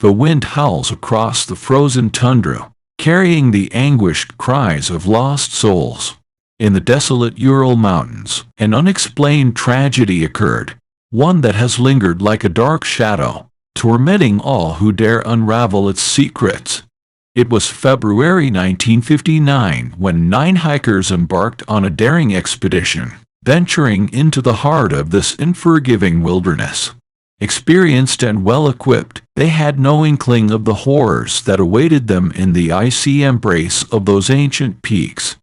The wind howls across the frozen tundra, carrying the anguished cries of lost souls. In the desolate Ural Mountains, an unexplained tragedy occurred, one that has lingered like a dark shadow, tormenting all who dare unravel its secrets. It was February 1959 when 9 hikers embarked on a daring expedition, venturing into the heart of this unforgiving wilderness. Experienced and well-equipped, they had no inkling of the horrors that awaited them in the icy embrace of those ancient peaks.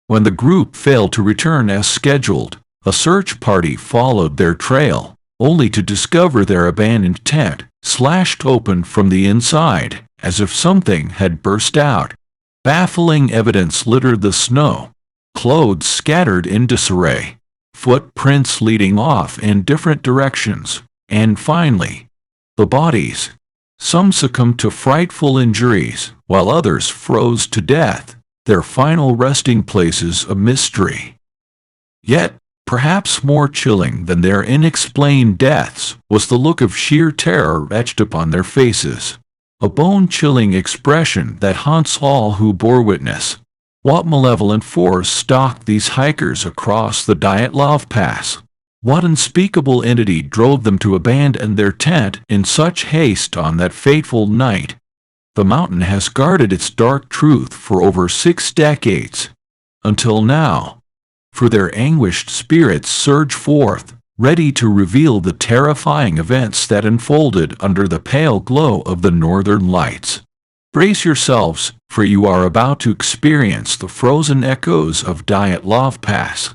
When the group failed to return as scheduled, a search party followed their trail, only to discover their abandoned tent slashed open from the inside, as if something had burst out. Baffling evidence littered the snow, clothes scattered in disarray, footprints leading off in different directions, and finally, the bodies. Some succumbed to frightful injuries, while others froze to death, their final resting places a mystery. Yet, perhaps more chilling than their unexplained deaths was the look of sheer terror etched upon their faces, a bone-chilling expression that haunts all who bore witness. What malevolent force stalked these hikers across the Dyatlov Pass? What unspeakable entity drove them to abandon their tent in such haste on that fateful night? The mountain has guarded its dark truth for over 6 decades, until now. For their anguished spirits surge forth, ready to reveal the terrifying events that unfolded under the pale glow of the northern lights. Brace yourselves, for you are about to experience the frozen echoes of Dyatlov Pass.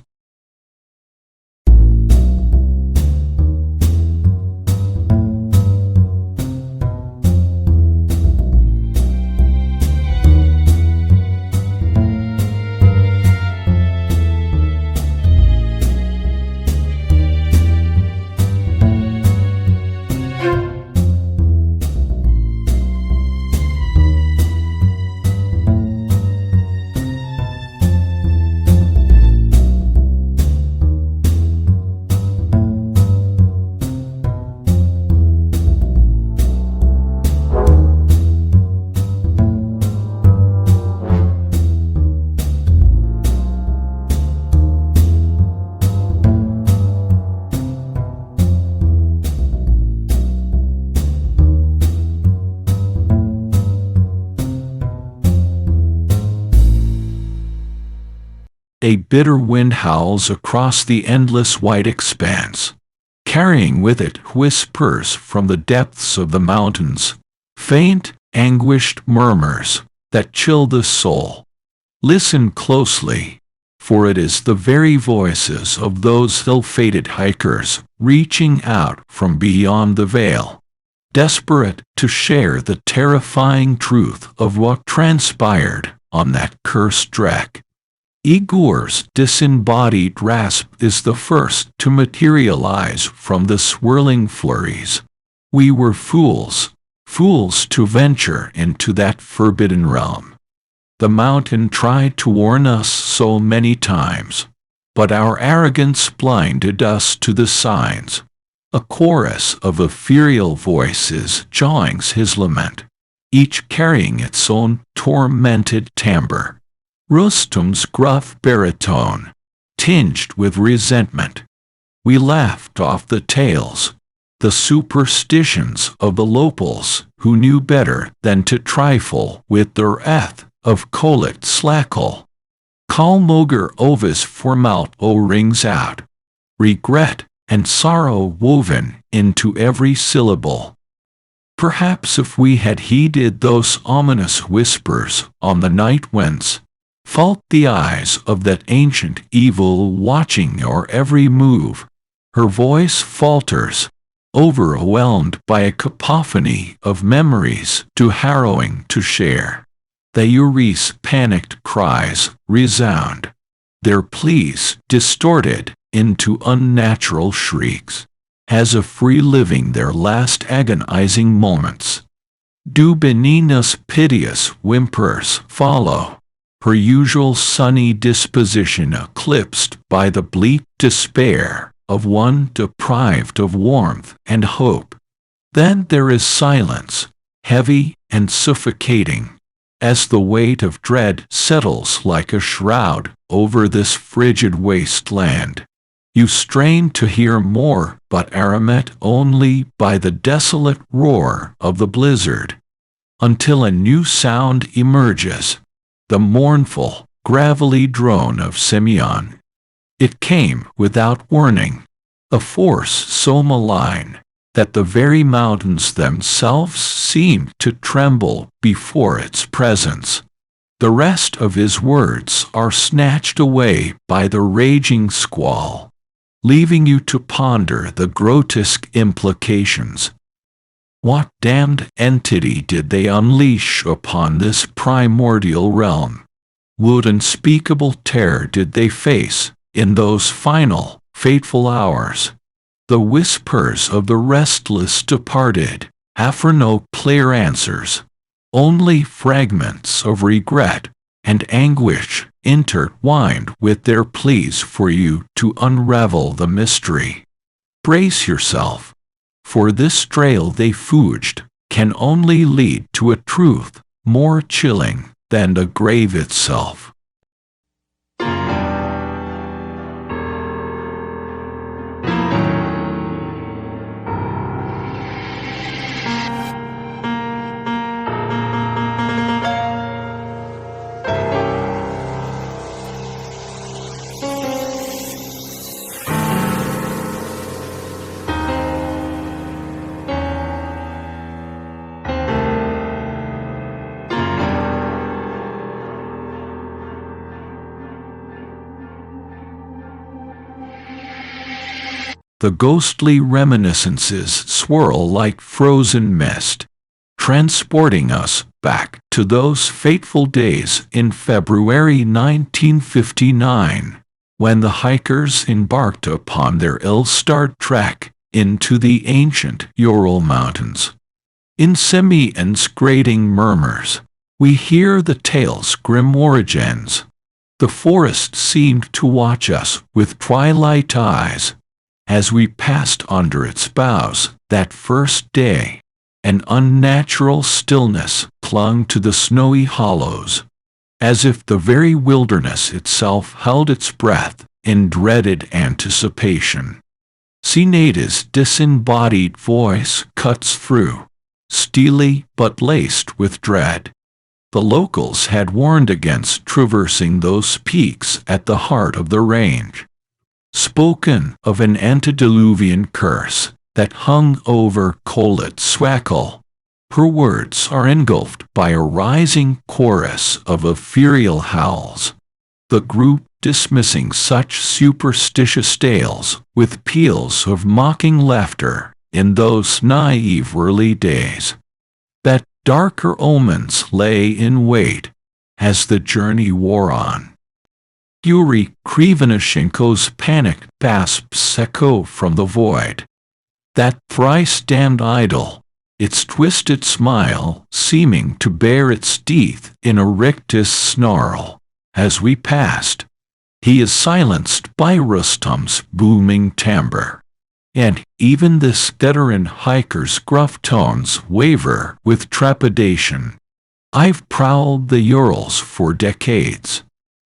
A bitter wind howls across the endless white expanse, carrying with it whispers from the depths of the mountains, faint, anguished murmurs that chill the soul. Listen closely, for it is the very voices of those ill-fated hikers reaching out from beyond the veil, desperate to share the terrifying truth of what transpired on that cursed trek. Igor's disembodied grasp is the first to materialize from the swirling flurries. We were fools to venture into that forbidden realm. The mountain tried to warn us so many times, but our arrogance blinded us to the signs. A chorus of ethereal voices joins his lament, each carrying its own tormented timbre. Rustum's gruff baritone, tinged with resentment. We laughed off the tales, the superstitions of the locals who knew better than to trifle with the wrath of Kolet Slackle. Kalmoger ovis formalt o rings out, regret and sorrow woven into every syllable. Perhaps if we had heeded those ominous whispers on the night winds, felt the eyes of that ancient evil watching our every move, her voice falters, overwhelmed by a cacophony of memories too harrowing to share. The Uri's panicked cries resound, their pleas distorted into unnatural shrieks, as if reliving their last agonizing moments. Dubinina's piteous whimpers follow, her usual sunny disposition eclipsed by the bleak despair of one deprived of warmth and hope. Then there is silence, heavy and suffocating, as the weight of dread settles like a shroud over this frigid wasteland. You strain to hear more, but are met only by the desolate roar of the blizzard, until a new sound emerges, the mournful, gravelly drone of Simeon. It came without warning, a force so malign that the very mountains themselves seemed to tremble before its presence. The rest of his words are snatched away by the raging squall, leaving you to ponder the grotesque implications. What damned entity did they unleash upon this primordial realm? What unspeakable terror did they face in those final, fateful hours? The whispers of the restless departed offer no clear answers, only fragments of regret and anguish intertwined with their pleas for you to unravel the mystery. Brace yourself, for this trail they forged can only lead to a truth more chilling than the grave itself. The ghostly reminiscences swirl like frozen mist, transporting us back to those fateful days in February 1959, when the hikers embarked upon their ill-starred trek into the ancient Ural Mountains. In Simeon's grating murmurs, we hear the tale's grim origins. The forest seemed to watch us with twilight eyes, as we passed under its boughs that first day. An unnatural stillness clung to the snowy hollows, as if the very wilderness itself held its breath in dreaded anticipation. Sineada's disembodied voice cuts through, steely but laced with dread. The locals had warned against traversing those peaks at the heart of the range, spoken of an antediluvian curse that hung over Colet Swackle. Her words are engulfed by a rising chorus of ethereal howls, the group dismissing such superstitious tales with peals of mocking laughter in those naive early days. That darker omens lay in wait as the journey wore on. Yuri Krivonishenko's panicked gasps echo from the void. That thrice-damned idol, its twisted smile seeming to bare its teeth in a rictus snarl. As we passed, he is silenced by Rustum's booming timbre, and even this veteran hiker's gruff tones waver with trepidation. I've prowled the Urals for decades,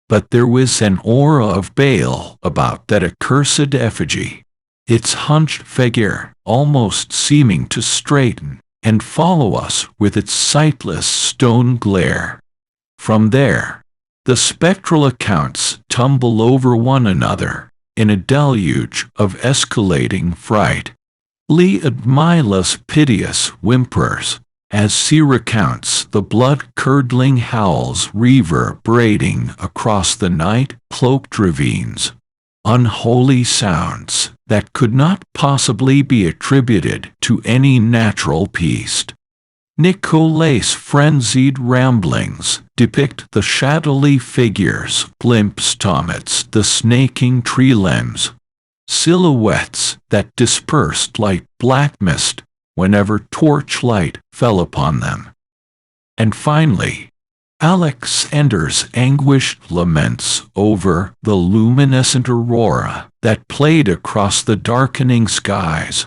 but there was an aura of bale about that accursed effigy, its hunched figure almost seeming to straighten and follow us with its sightless stone glare. From there, the spectral accounts tumble over one another in a deluge of escalating fright. Liadmila's piteous whimpers, as she recounts the blood-curdling howls reverberating across the night-cloaked ravines, unholy sounds that could not possibly be attributed to any natural beast. Nicole's frenzied ramblings depict the shadowy figures glimpsed amidst the snaking tree limbs, silhouettes that dispersed like black mist whenever torchlight fell upon them. And finally, Alexander's anguished laments over the luminescent aurora that played across the darkening skies,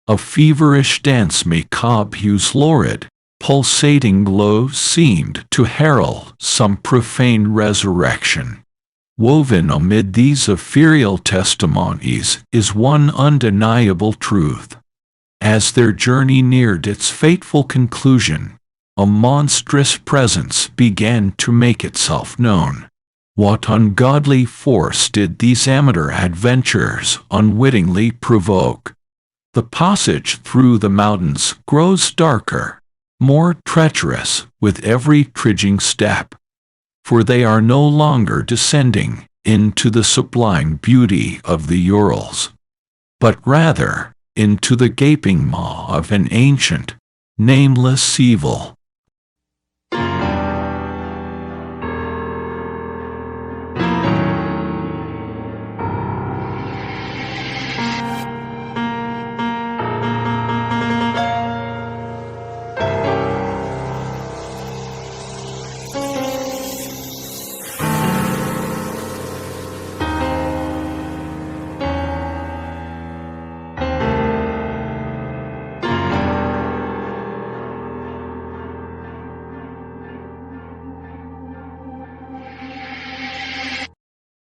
a feverish dance macabre whose lurid, pulsating glow seemed to herald some profane resurrection. Woven amid these ethereal testimonies is one undeniable truth. As their journey neared its fateful conclusion, a monstrous presence began to make itself known. What ungodly force did these amateur adventurers unwittingly provoke? The passage through the mountains grows darker, more treacherous with every trudging step. For they are no longer descending into the sublime beauty of the Urals, but rather into the gaping maw of an ancient, nameless evil.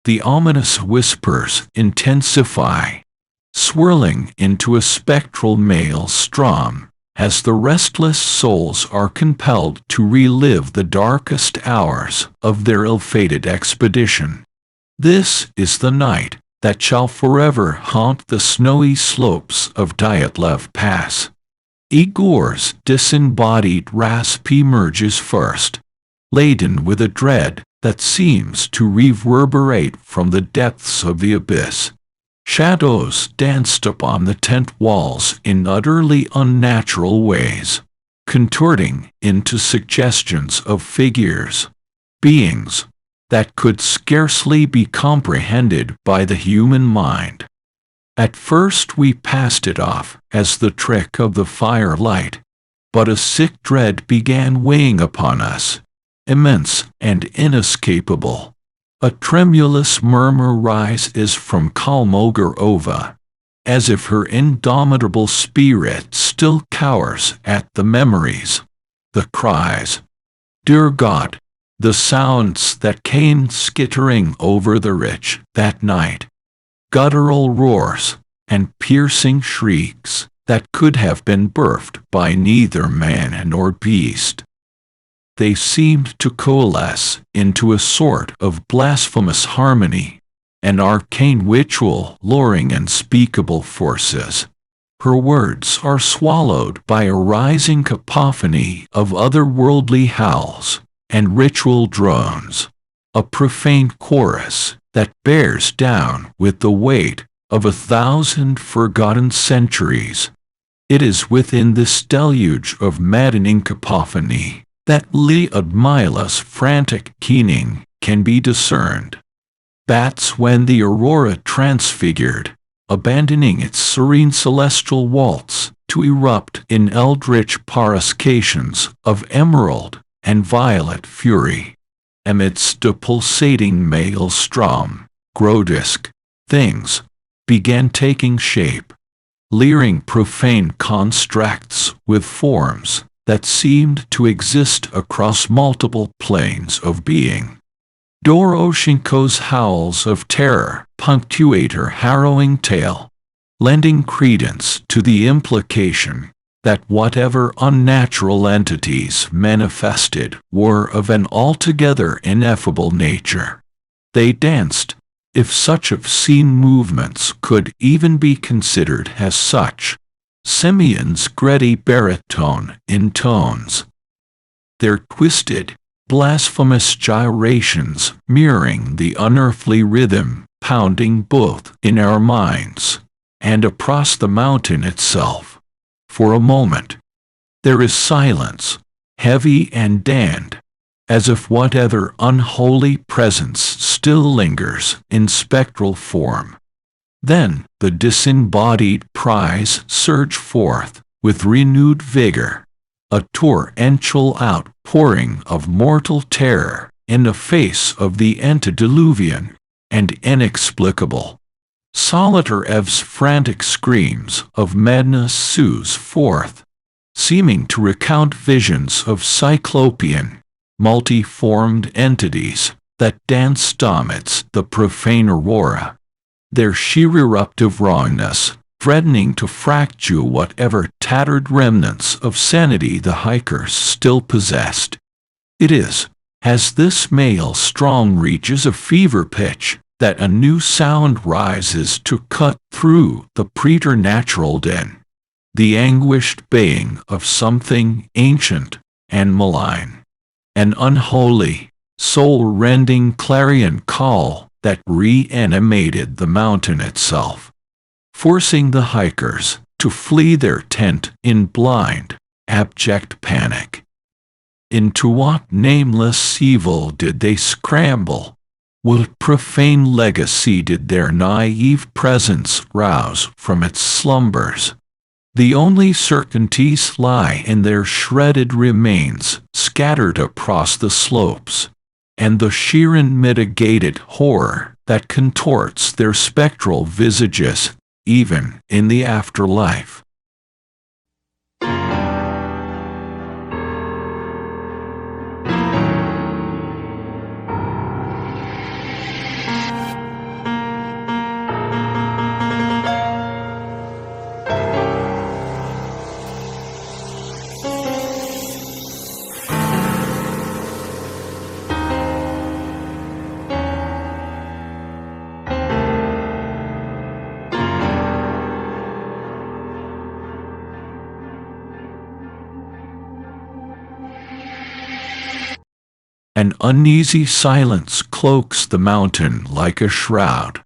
The ominous whispers intensify, swirling into a spectral maelstrom, as the restless souls are compelled to relive the darkest hours of their ill-fated expedition. This is the night that shall forever haunt the snowy slopes of Dyatlov Pass. Igor's disembodied rasp emerges first, laden with a dread that seems to reverberate from the depths of the abyss. Shadows danced upon the tent walls in utterly unnatural ways, contorting into suggestions of figures, beings that could scarcely be comprehended by the human mind. At first we passed it off as the trick of the firelight, but a sick dread began weighing upon us, immense and inescapable. A tremulous murmur rises from Kalmogorova, as if her indomitable spirit still cowers at the memories, the cries. Dear God, the sounds that came skittering over the ridge that night, guttural roars and piercing shrieks that could have been birthed by neither man nor beast. They seemed to coalesce into a sort of blasphemous harmony, an arcane ritual luring unspeakable forces. Her words are swallowed by a rising cacophony of otherworldly howls and ritual drones, a profane chorus that bears down with the weight of 1,000 forgotten centuries. It is within this deluge of maddening cacophony that Lyudmila's frantic keening can be discerned. That's when the aurora transfigured, abandoning its serene celestial waltz to erupt in eldritch coruscations of emerald and violet fury. Amidst a pulsating maelstrom, grotesque things began taking shape, leering profane constructs with forms that seemed to exist across multiple planes of being. Doroshenko's howls of terror punctuate her harrowing tale, lending credence to the implication that whatever unnatural entities manifested were of an altogether ineffable nature. They danced, if such obscene movements could even be considered as such, Simeon's gritty baritone intones, their twisted, blasphemous gyrations mirroring the unearthly rhythm pounding both in our minds and across the mountain itself. For a moment, there is silence, heavy and damned, as if whatever unholy presence still lingers in spectral form. Then the disembodied cries surge forth with renewed vigor, a torrential outpouring of mortal terror in the face of the antediluvian and inexplicable. Solitarev's frantic screams of madness souse forth, seeming to recount visions of cyclopean, multi-formed entities that danced amidst the profane aurora, their sheer eruptive rawness threatening to fracture whatever tattered remnants of sanity the hikers still possessed. It is, as this maelstrom reaches a fever pitch, that a new sound rises to cut through the preternatural din, the anguished baying of something ancient and malign, an unholy, soul-rending clarion call that reanimated the mountain itself, forcing the hikers to flee their tent in blind, abject panic. Into what nameless evil did they scramble? What profane legacy did their naive presence rouse from its slumbers? The only certainties lie in their shredded remains scattered across the slopes, and the sheer unmitigated horror that contorts their spectral visages, even in the afterlife. An uneasy silence cloaks the mountain like a shroud,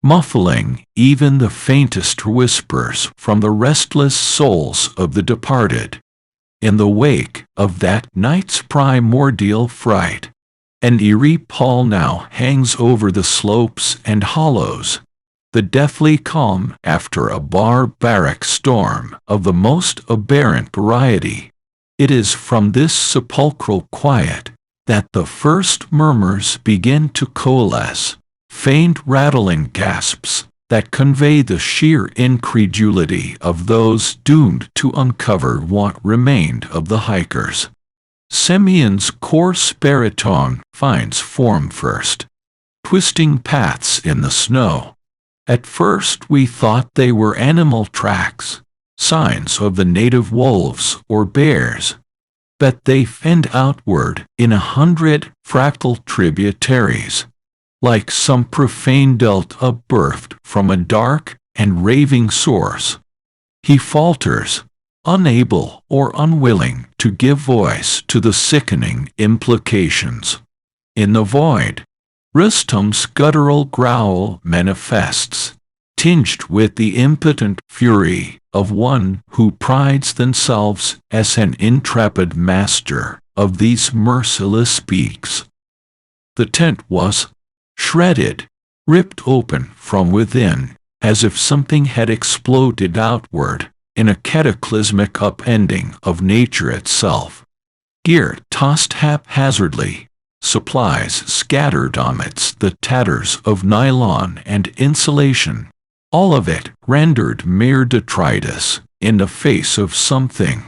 muffling even the faintest whispers from the restless souls of the departed. In the wake of that night's primordial fright, an eerie pall now hangs over the slopes and hollows, the deathly calm after a barbaric storm of the most aberrant variety. It is from this sepulchral quiet that the first murmurs begin to coalesce, faint rattling gasps that convey the sheer incredulity of those doomed to uncover what remained of the hikers. Semyon's coarse baritone finds form first, twisting paths in the snow. At first we thought they were animal tracks, signs of the native wolves or bears, but they fend outward in 100 fractal tributaries, like some profane delta birthed from a dark and raving source. He falters, unable or unwilling to give voice to the sickening implications. In the void, Rustum's guttural growl manifests, tinged with the impotent fury of one who prides themselves as an intrepid master of these merciless peaks. The tent was shredded, ripped open from within, as if something had exploded outward in a cataclysmic upending of nature itself. Gear tossed haphazardly, supplies scattered amidst the tatters of nylon and insulation, all of it rendered mere detritus in the face of something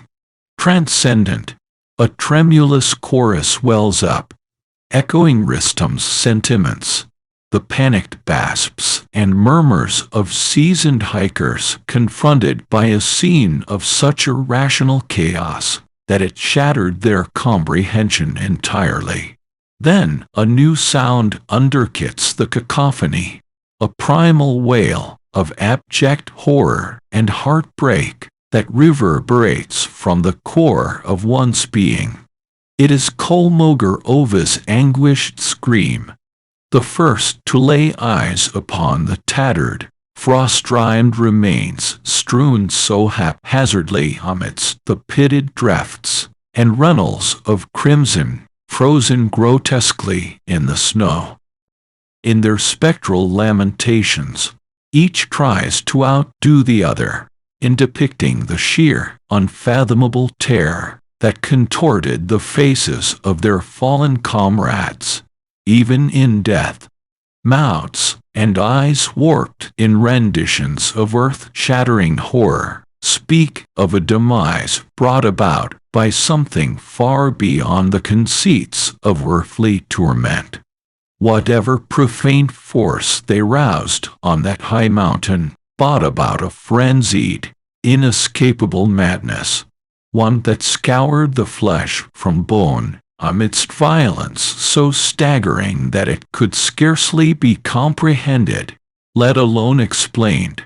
transcendent. A tremulous chorus wells up, echoing Rustum's sentiments, the panicked gasps and murmurs of seasoned hikers confronted by a scene of such irrational chaos that it shattered their comprehension entirely. Then a new sound undercuts the cacophony, a primal wail of abject horror and heartbreak that reverberates from the core of one's being. It is Kolmoger Ova's anguished scream, the first to lay eyes upon the tattered, frost-rimed remains strewn so haphazardly amidst the pitted drifts and runnels of crimson, frozen grotesquely in the snow. In their spectral lamentations, each tries to outdo the other in depicting the sheer, unfathomable terror that contorted the faces of their fallen comrades, even in death. Mouths and eyes warped in renditions of earth-shattering horror speak of a demise brought about by something far beyond the conceits of earthly torment. Whatever profane force they roused on that high mountain brought about a frenzied, inescapable madness, one that scoured the flesh from bone, amidst violence so staggering that it could scarcely be comprehended, let alone explained.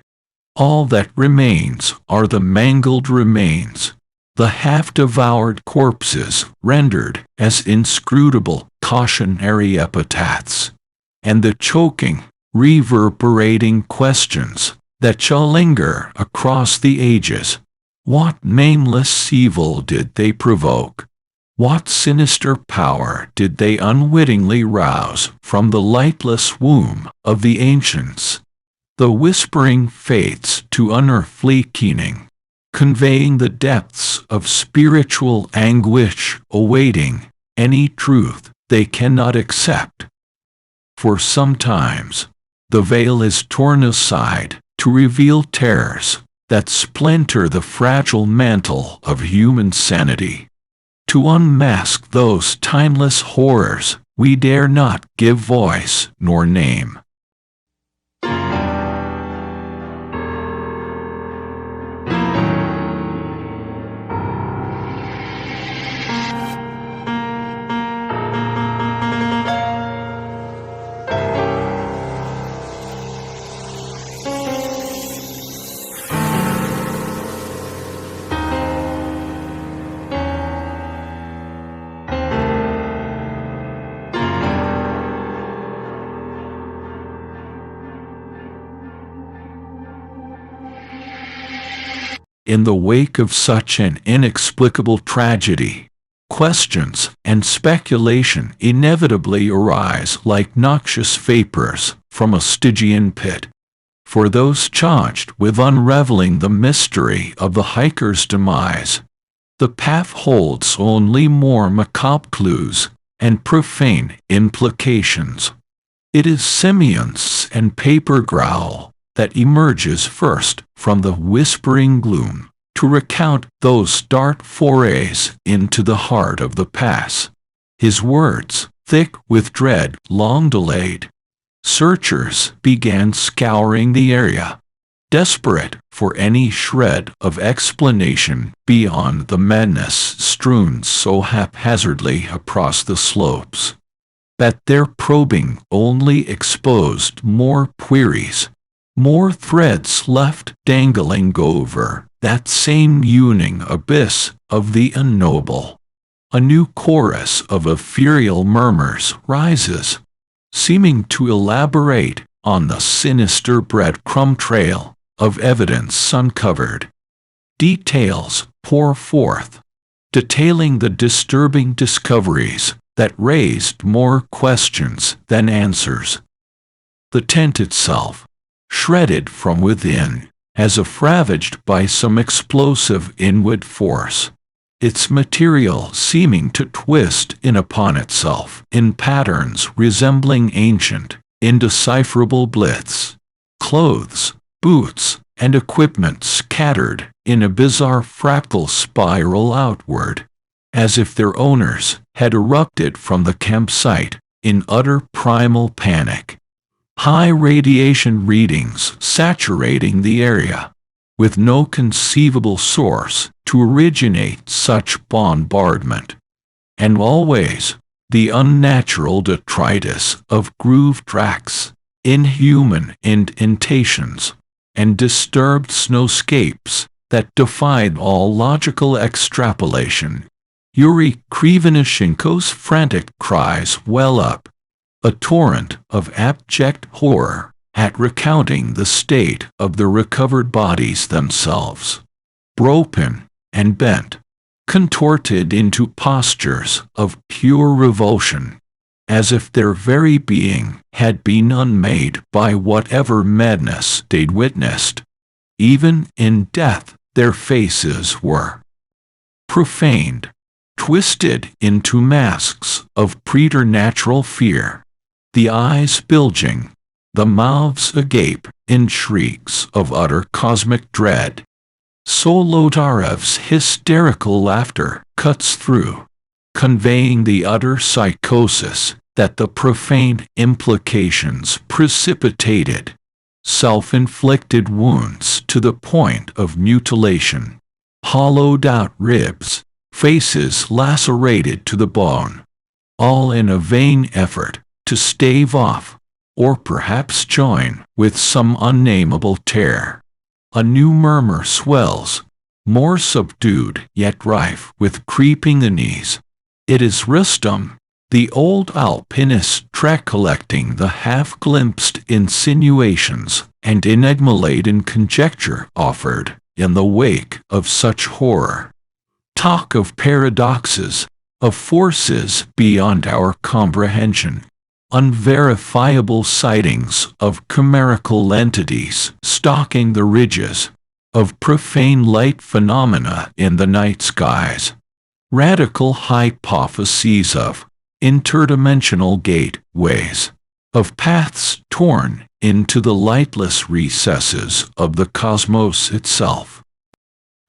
All that remains are the mangled remains, the half-devoured corpses rendered as inscrutable cautionary epitaphs, and the choking, reverberating questions that shall linger across the ages. What nameless evil did they provoke? What sinister power did they unwittingly rouse from the lightless womb of the ancients? The whispering fates to unearthly keening, conveying the depths of spiritual anguish, awaiting any truth they cannot accept. For sometimes the veil is torn aside to reveal terrors that splinter the fragile mantle of human sanity, to unmask those timeless horrors we dare not give voice nor name. In the wake of such an inexplicable tragedy, questions and speculation inevitably arise like noxious vapors from a Stygian pit. For those charged with unraveling the mystery of the hiker's demise, the path holds only more macabre clues and profane implications. It is simience and paper growl that emerges first from the whispering gloom to recount those dark forays into the heart of the pass. His words, thick with dread, long delayed. Searchers began scouring the area, desperate for any shred of explanation beyond the madness strewn so haphazardly across the slopes. But their probing only exposed more queries, more threads left dangling over that same yawning abyss of the unknowable. A new chorus of ethereal murmurs rises, seeming to elaborate on the sinister breadcrumb trail of evidence uncovered. Details pour forth, detailing the disturbing discoveries that raised more questions than answers. The tent itself, shredded from within, as if ravaged by some explosive inward force, its material seeming to twist in upon itself in patterns resembling ancient, indecipherable bliths. Clothes, boots, and equipment scattered in a bizarre fractal spiral outward, as if their owners had erupted from the campsite in utter primal panic. High radiation readings saturating the area, with no conceivable source to originate such bombardment. And always, the unnatural detritus of groove tracks, inhuman indentations, and disturbed snowscapes that defied all logical extrapolation. Yuri Krivonishenko's frantic cries well up, a torrent of abject horror at recounting the state of the recovered bodies themselves, broken and bent, contorted into postures of pure revulsion, as if their very being had been unmade by whatever madness they'd witnessed. Even in death their faces were profaned, twisted into masks of preternatural fear, the eyes bulging, the mouths agape in shrieks of utter cosmic dread. Solotarev's hysterical laughter cuts through, conveying the utter psychosis that the profane implications precipitated, self-inflicted wounds to the point of mutilation, hollowed-out ribs, faces lacerated to the bone, all in a vain effort to stave off, or perhaps join with some unnameable terror. A new murmur swells, more subdued yet rife with creeping unease. It is Rustum, the old alpinist, recollecting the half-glimpsed insinuations and enigma-laden conjecture offered in the wake of such horror. Talk of paradoxes, of forces beyond our comprehension, unverifiable sightings of chimerical entities stalking the ridges, of profane light phenomena in the night skies, radical hypotheses of interdimensional gateways, of paths torn into the lightless recesses of the cosmos itself.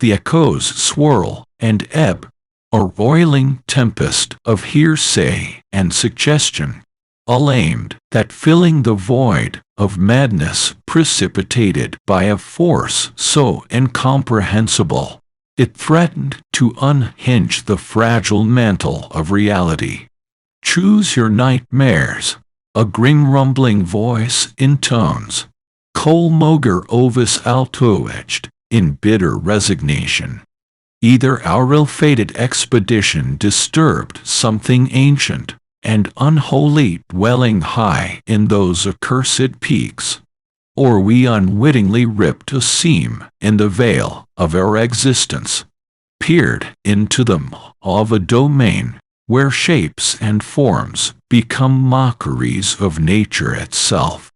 The echoes swirl and ebb, a roiling tempest of hearsay and suggestion, alamed that filling the void of madness precipitated by a force so incomprehensible, it threatened to unhinge the fragile mantle of reality. Choose your nightmares, a grim rumbling voice intones, col moger ovis alto-edged, in bitter resignation. Either our ill-fated expedition disturbed something ancient and unholy dwelling high in those accursed peaks, or we unwittingly ripped a seam in the veil of our existence, peered into the maw of a domain where shapes and forms become mockeries of nature itself.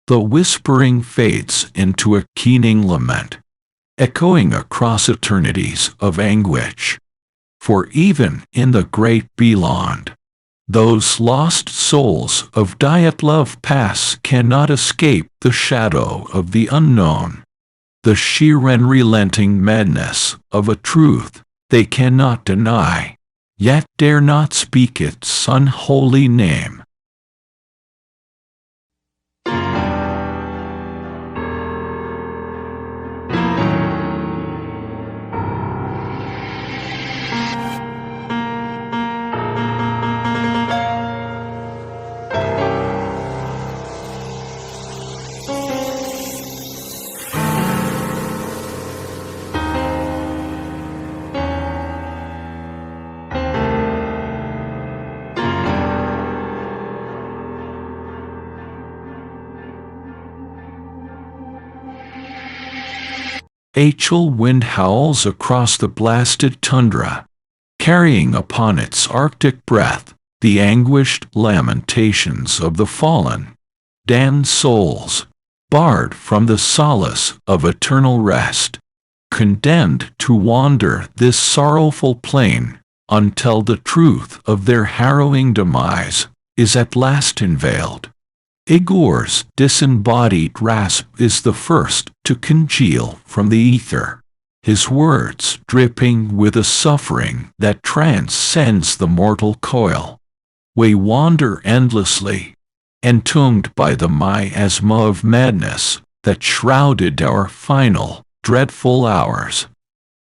The whispering fades into a keening lament, echoing across eternities of anguish. For even in the great beyond, those lost souls of Dyatlov Pass cannot escape the shadow of the unknown, the sheer and relenting madness of a truth they cannot deny, yet dare not speak its unholy name. A chill wind howls across the blasted tundra, carrying upon its arctic breath the anguished lamentations of the fallen, damned souls, barred from the solace of eternal rest, condemned to wander this sorrowful plain until the truth of their harrowing demise is at last unveiled. Igor's disembodied rasp is the first to congeal from the ether, his words dripping with a suffering that transcends the mortal coil. We wander endlessly, entombed by the miasma of madness that shrouded our final, dreadful hours,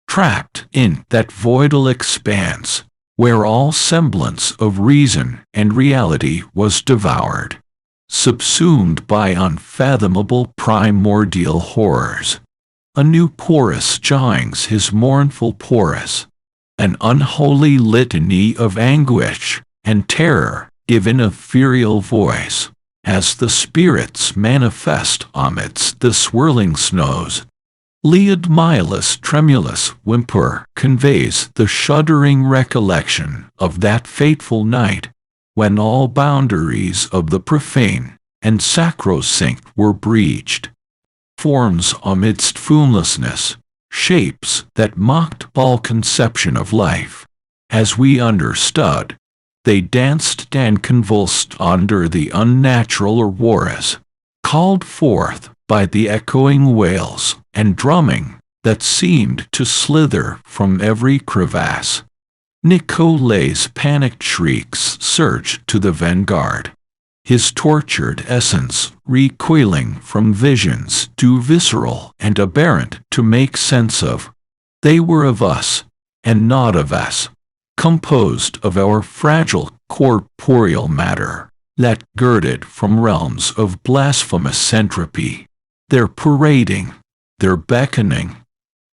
trapped in that voidal expanse where all semblance of reason and reality was devoured, subsumed by unfathomable primordial horrors. A new chorus joins his mournful chorus, an unholy litany of anguish and terror given ethereal voice, as the spirits manifest amidst the swirling snows. Liadmila's tremulous whimper conveys the shuddering recollection of that fateful night, when all boundaries of the profane and sacrosanct were breached. Forms amidst formlessness, shapes that mocked all conception of life. As we understood, they danced and convulsed under the unnatural auroras, called forth by the echoing wails and drumming that seemed to slither from every crevasse. Nicolay's panicked shrieks surged to the vanguard, his tortured essence recoiling from visions too visceral and aberrant to make sense of. They were of us, and not of us, composed of our fragile corporeal matter, that girded from realms of blasphemous entropy. Their parading, their beckoning.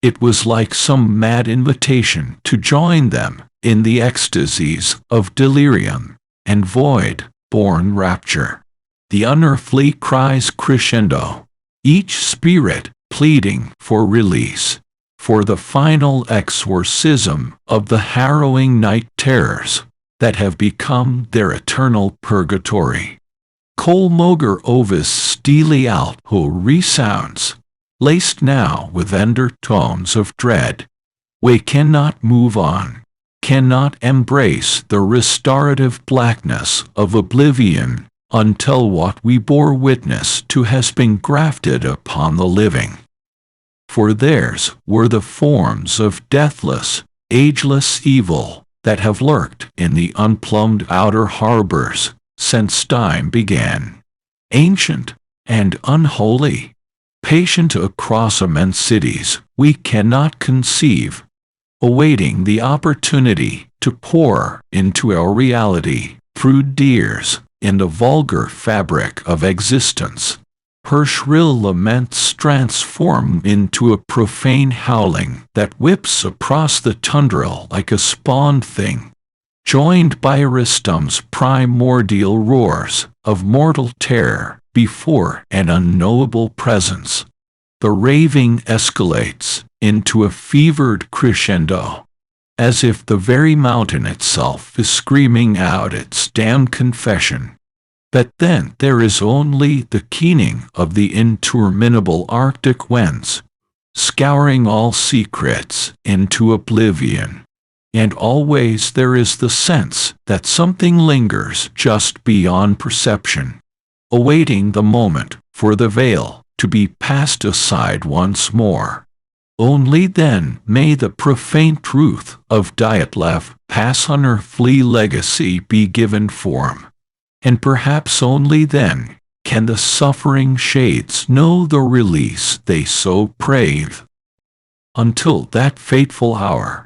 It was like some mad invitation to join them in the ecstasies of delirium and void-born rapture. The unearthly cries crescendo, each spirit pleading for release, for the final exorcism of the harrowing night terrors that have become their eternal purgatory. Kolmoger ovis steely alto resounds, laced now with undertones of dread. We cannot move on, cannot embrace the restorative blackness of oblivion until what we bore witness to has been grafted upon the living. For theirs were the forms of deathless, ageless evil that have lurked in the unplumbed outer harbors since time began, ancient and unholy, patient across immense cities we cannot conceive, awaiting the opportunity to pour into our reality through tears in the vulgar fabric of existence. Her shrill laments transform into a profane howling that whips across the tundra like a spawned thing, joined by Aristom's primordial roars of mortal terror before an unknowable presence. The raving escalates into a fevered crescendo, as if the very mountain itself is screaming out its damned confession. But then there is only the keening of the interminable Arctic winds, scouring all secrets into oblivion. And always there is the sense that something lingers just beyond perception, awaiting the moment for the veil to be passed aside once more. Only then may the profane truth of Dyatlov Pass unearthly legacy be given form. And perhaps only then can the suffering shades know the release they so crave. Until that fateful hour,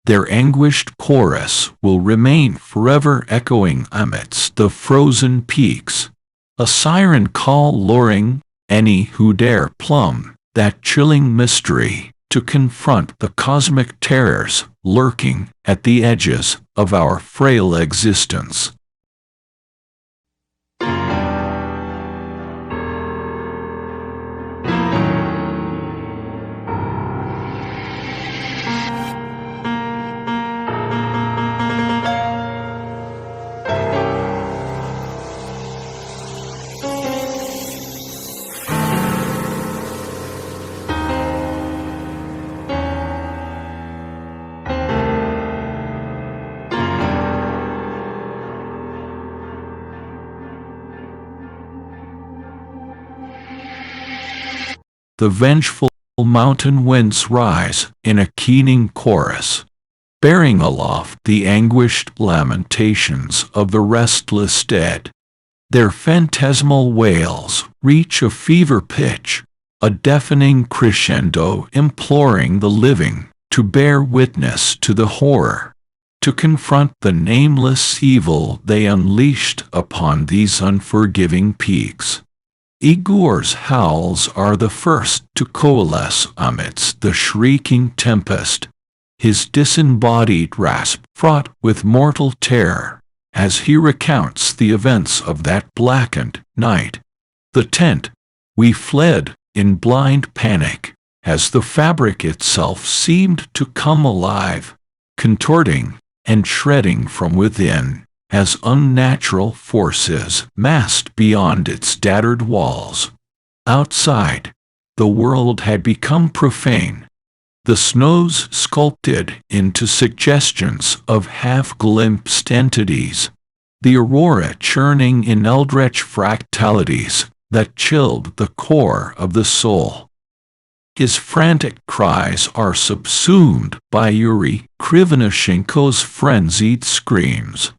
their anguished chorus will remain forever echoing amidst the frozen peaks, a siren call luring any who dare plumb that chilling mystery to confront the cosmic terrors lurking at the edges of our frail existence. The vengeful mountain winds rise in a keening chorus, bearing aloft the anguished lamentations of the restless dead. Their phantasmal wails reach a fever pitch, a deafening crescendo imploring the living to bear witness to the horror, to confront the nameless evil they unleashed upon these unforgiving peaks. Igor's howls are the first to coalesce amidst the shrieking tempest, his disembodied rasp fraught with mortal terror, as he recounts the events of that blackened night. The tent, we fled in blind panic, as the fabric itself seemed to come alive, contorting and shredding from within, as unnatural forces massed beyond its tattered walls. Outside, the world had become profane, the snows sculpted into suggestions of half-glimpsed entities, the aurora churning in eldritch fractalities that chilled the core of the soul. His frantic cries are subsumed by Yuri Krivonishenko's frenzied screams.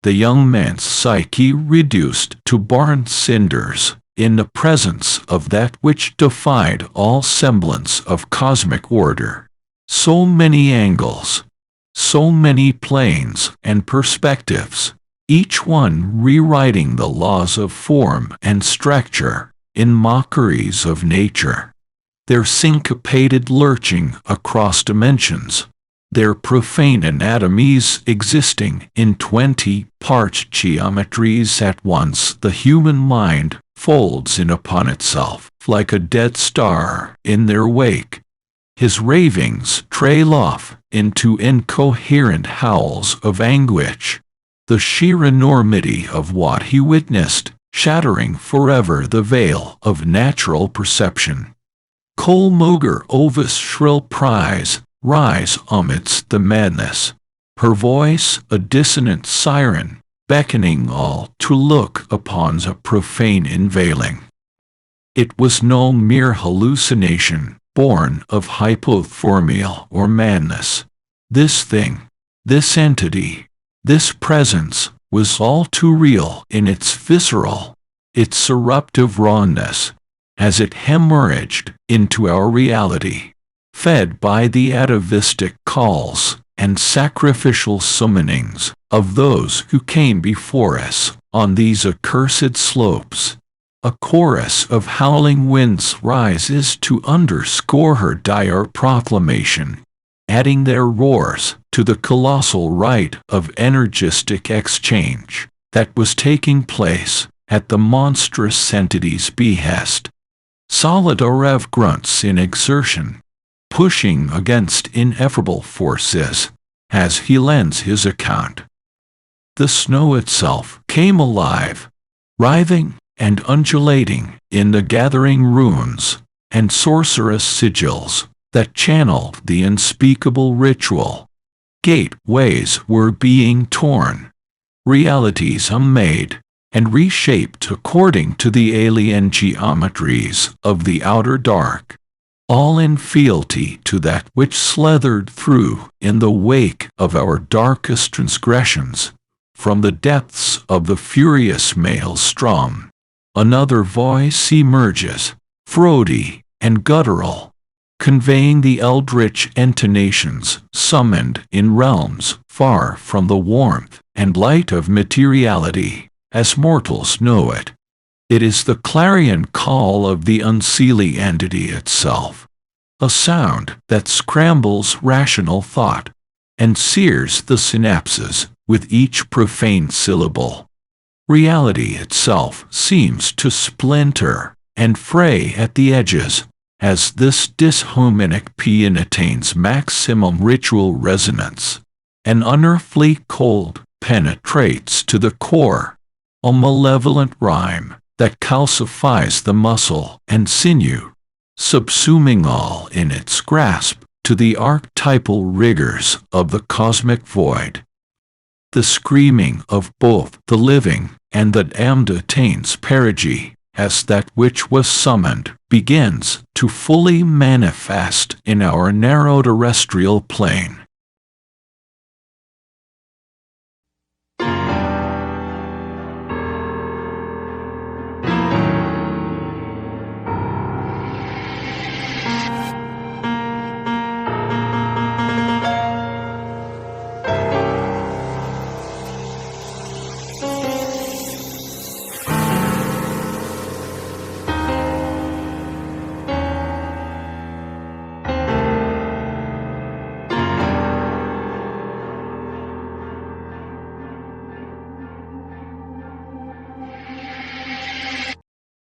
The young man's psyche reduced to barn cinders in the presence of that which defied all semblance of cosmic order. So many angles, so many planes and perspectives, each one rewriting the laws of form and structure in mockeries of nature. Their syncopated lurching across dimensions, their profane anatomies existing in 20-part geometries at once, the human mind folds in upon itself like a dead star in their wake. His ravings trail off into incoherent howls of anguish, the sheer enormity of what he witnessed shattering forever the veil of natural perception. Kol Moger Ovis' shrill cries rise amidst the madness, her voice a dissonant siren, beckoning all to look upon a profane unveiling. It was no mere hallucination, born of hypothermia or madness. This thing, this entity, this presence was all too real in its visceral, its eruptive rawness, as it hemorrhaged into our reality, fed by the atavistic calls and sacrificial summonings of those who came before us on these accursed slopes. A chorus of howling winds rises to underscore her dire proclamation, adding their roars to the colossal rite of energistic exchange that was taking place at the monstrous entity's behest. Solidarev grunts in exertion, pushing against ineffable forces as he lends his account. The snow itself came alive, writhing and undulating in the gathering runes and sorcerous sigils that channeled the unspeakable ritual. Gateways were being torn, realities unmade and reshaped according to the alien geometries of the outer dark, all in fealty to that which slithered through in the wake of our darkest transgressions. From the depths of the furious maelstrom, another voice emerges, throaty and guttural, conveying the eldritch intonations summoned in realms far from the warmth and light of materiality, as mortals know it. It is the clarion call of the unseelie entity itself, a sound that scrambles rational thought and sears the synapses with each profane syllable. Reality itself seems to splinter and fray at the edges as this dishominic paean attains maximum ritual resonance. An unearthly cold penetrates to the core, a malevolent rhyme that calcifies the muscle and sinew, subsuming all in its grasp to the archetypal rigors of the cosmic void. The screaming of both the living and the damned attains perigee as that which was summoned begins to fully manifest in our narrow terrestrial plane.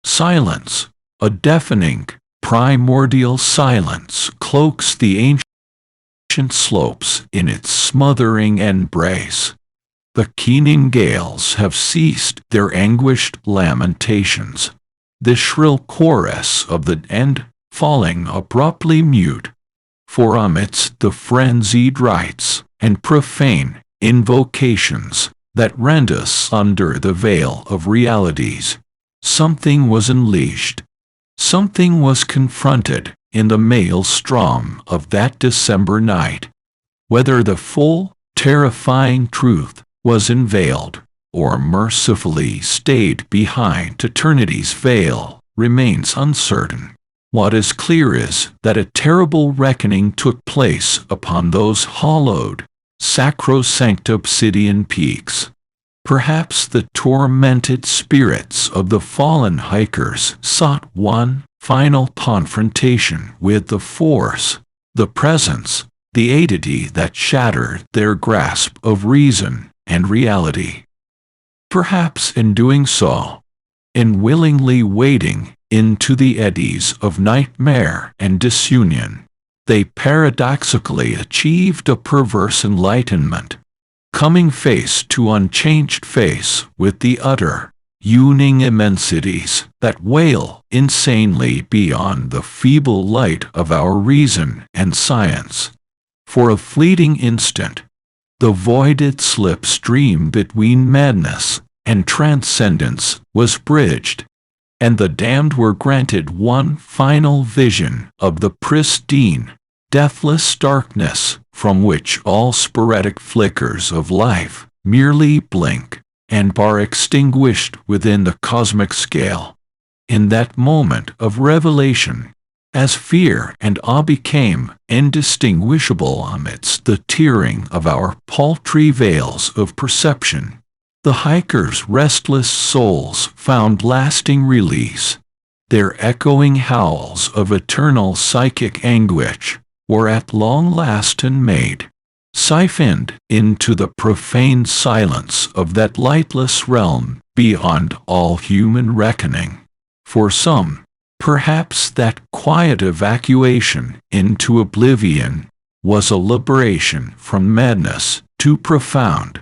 Silence, a deafening, primordial silence cloaks the ancient slopes in its smothering embrace. The keening gales have ceased their anguished lamentations, the shrill chorus of the end falling abruptly mute, for amidst the frenzied rites and profane invocations that rend us under the veil of realities, something was unleashed, something was confronted, in the maelstrom of that December night. Whether the full, terrifying truth was unveiled, or mercifully stayed behind eternity's veil, remains uncertain. What is clear is that a terrible reckoning took place upon those hollowed, sacrosanct obsidian peaks. Perhaps the tormented spirits of the fallen hikers sought one final confrontation with the force, the presence, the entity that shattered their grasp of reason and reality. Perhaps in doing so, in willingly wading into the eddies of nightmare and disunion, they paradoxically achieved a perverse enlightenment, coming face to unchanged face with the utter, yawning immensities that wail insanely beyond the feeble light of our reason and science. For a fleeting instant, the voided slipstream between madness and transcendence was bridged, and the damned were granted one final vision of the pristine, deathless darkness from which all sporadic flickers of life merely blink and are extinguished within the cosmic scale. In that moment of revelation, as fear and awe became indistinguishable amidst the tearing of our paltry veils of perception, the hikers' restless souls found lasting release. Their echoing howls of eternal psychic anguish were at long last unmade, siphoned into the profane silence of that lightless realm beyond all human reckoning. For some, perhaps that quiet evacuation into oblivion was a liberation from madness too profound.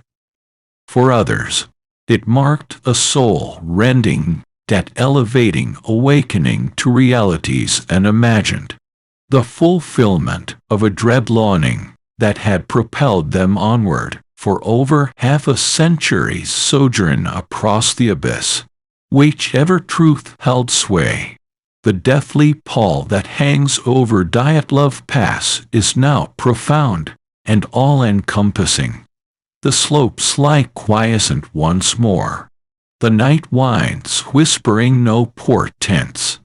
For others, it marked a soul-rending, that elevating awakening to realities unimagined, the fulfillment of a dread longing that had propelled them onward for over half a century's sojourn across the abyss. Whichever truth held sway, the deathly pall that hangs over Dyatlov Pass is now profound and all-encompassing. The slopes lie quiescent once more. The night winds whispering no portents,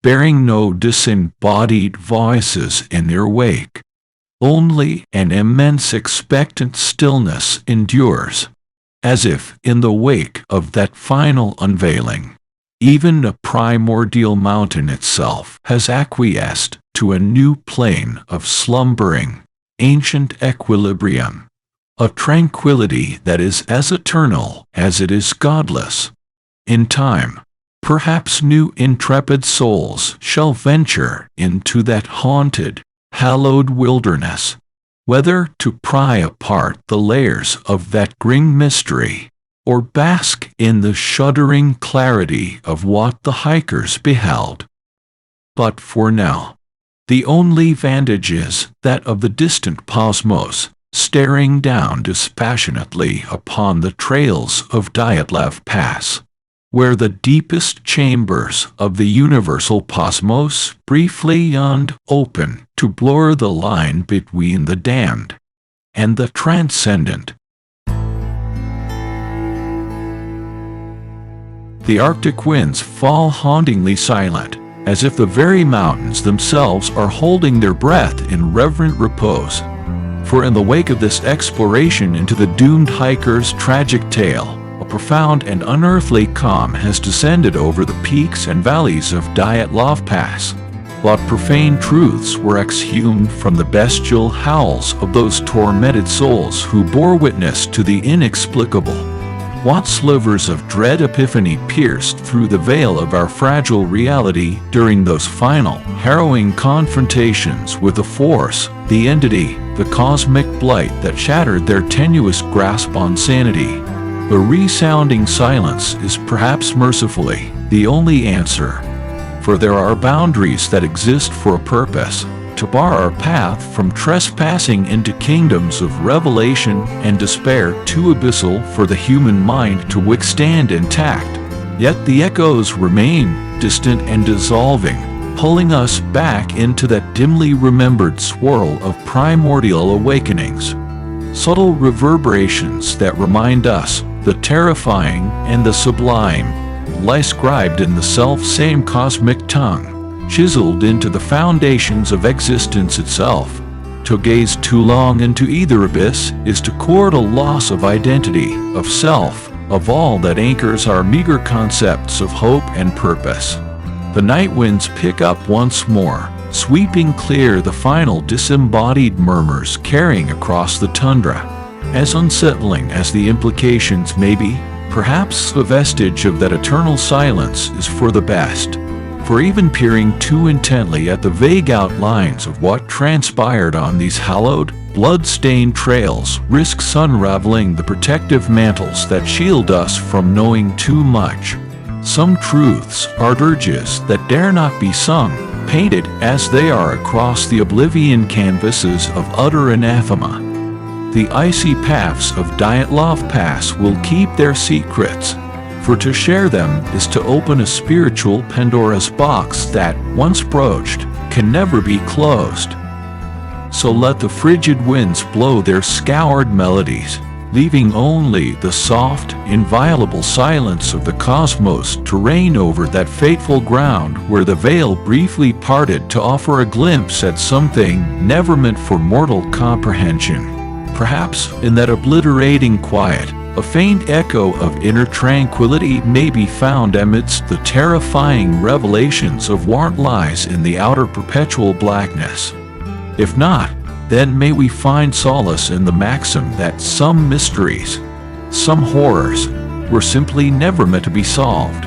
bearing no disembodied voices in their wake. Only an immense expectant stillness endures, as if in the wake of that final unveiling, even the primordial mountain itself has acquiesced to a new plane of slumbering, ancient equilibrium, a tranquility that is as eternal as it is godless. In time, perhaps new intrepid souls shall venture into that haunted, hallowed wilderness, whether to pry apart the layers of that grim mystery, or bask in the shuddering clarity of what the hikers beheld. But for now, the only vantage is that of the distant cosmos, staring down dispassionately upon the trails of Dyatlov Pass, where the deepest chambers of the universal cosmos briefly yawned open to blur the line between the damned and the transcendent. The Arctic winds fall hauntingly silent, as if the very mountains themselves are holding their breath in reverent repose. For in the wake of this exploration into the doomed hiker's tragic tale, a profound and unearthly calm has descended over the peaks and valleys of Dyatlov Pass. What profane truths were exhumed from the bestial howls of those tormented souls who bore witness to the inexplicable? What slivers of dread epiphany pierced through the veil of our fragile reality during those final, harrowing confrontations with the force, the entity, the cosmic blight that shattered their tenuous grasp on sanity? The resounding silence is perhaps mercifully the only answer, for there are boundaries that exist for a purpose, to bar our path from trespassing into kingdoms of revelation and despair too abyssal for the human mind to withstand intact. Yet the echoes remain, distant and dissolving, pulling us back into that dimly remembered swirl of primordial awakenings. Subtle reverberations that remind us the terrifying and the sublime lie scribed in the self-same cosmic tongue, chiseled into the foundations of existence itself. To gaze too long into either abyss is to court a loss of identity, of self, of all that anchors our meager concepts of hope and purpose. The night winds pick up once more, sweeping clear the final disembodied murmurs carrying across the tundra. As unsettling as the implications may be, perhaps a vestige of that eternal silence is for the best. For even peering too intently at the vague outlines of what transpired on these hallowed, blood-stained trails risks unraveling the protective mantles that shield us from knowing too much. Some truths are dirges that dare not be sung, painted as they are across the oblivion canvases of utter anathema. The icy paths of Dyatlov Pass will keep their secrets, for to share them is to open a spiritual Pandora's box that, once broached, can never be closed. So let the frigid winds blow their scoured melodies, leaving only the soft, inviolable silence of the cosmos to reign over that fateful ground where the veil briefly parted to offer a glimpse at something never meant for mortal comprehension. Perhaps, in that obliterating quiet, a faint echo of inner tranquility may be found amidst the terrifying revelations of what lies in the outer perpetual blackness. If not, then may we find solace in the maxim that some mysteries, some horrors, were simply never meant to be solved.